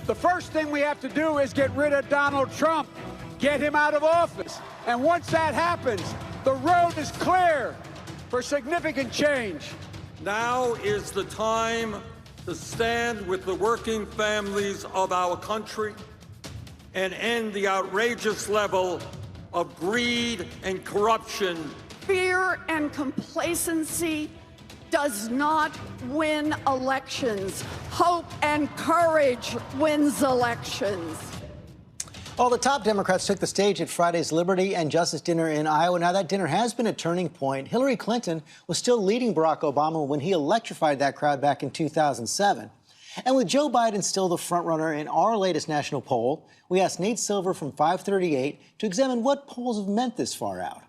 The first thing we have to do is get rid of Donald Trump, get him out of office. And once that happens, the road is clear for significant change. Now is the time to stand with the working families of our country and end the outrageous level of greed and corruption. Fear and complacency does not win elections. Hope and courage wins elections. Well, the top Democrats took the stage at Friday's Liberty and Justice dinner in Iowa. Now, that dinner has been a turning point. Hillary Clinton was still leading Barack Obama when he electrified that crowd back in 2007. And with Joe Biden still the frontrunner in our latest national poll, we asked Nate Silver from 538 to examine what polls have meant this far out.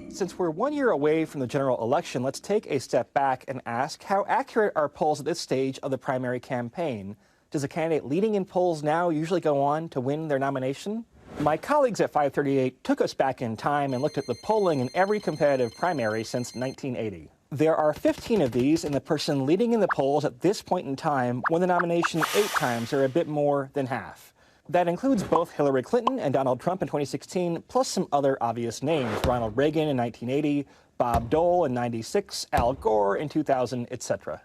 Since we're 1 year away from the general election, let's take a step back and ask how accurate are polls at this stage of the primary campaign? Does a candidate leading in polls now usually go on to win their nomination? My colleagues at 538 took us back in time and looked at the polling in every competitive primary since 1980. There are 15 of these, and the person leading in the polls at this point in time won the nomination 8 times, or a bit more than half. That includes both Hillary Clinton and Donald Trump in 2016, plus some other obvious names: Ronald Reagan in 1980, Bob Dole in 96, Al Gore in 2000, etc.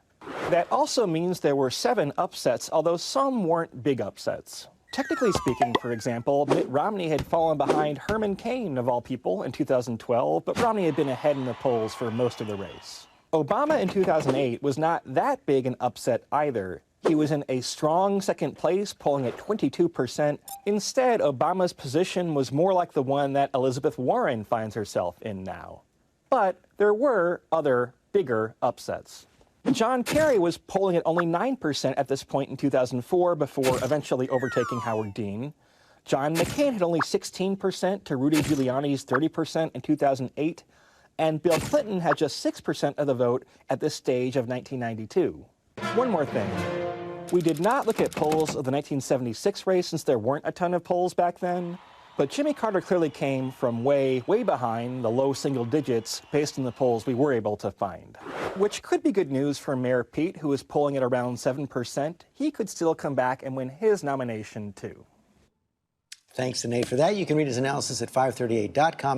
That also means there were 7 upsets, although some weren't big upsets. Technically speaking, for example, Mitt Romney had fallen behind Herman Cain, of all people, in 2012, but Romney had been ahead in the polls for most of the race. Obama in 2008 was not that big an upset either. He was in a strong second place, polling at 22%. Instead, Obama's position was more like the one that Elizabeth Warren finds herself in now. But there were other, bigger upsets. John Kerry was polling at only 9% at this point in 2004 before eventually overtaking Howard Dean. John McCain had only 16% to Rudy Giuliani's 30% in 2008. And Bill Clinton had just 6% of the vote at this stage of 1992. One more thing. We did not look at polls of the 1976 race since there weren't a ton of polls back then. But Jimmy Carter clearly came from way, way behind the low single digits based on the polls we were able to find. Which could be good news for Mayor Pete, who is polling at around 7%. He could still come back and win his nomination, too. Thanks to Nate for that. You can read his analysis at 538.com.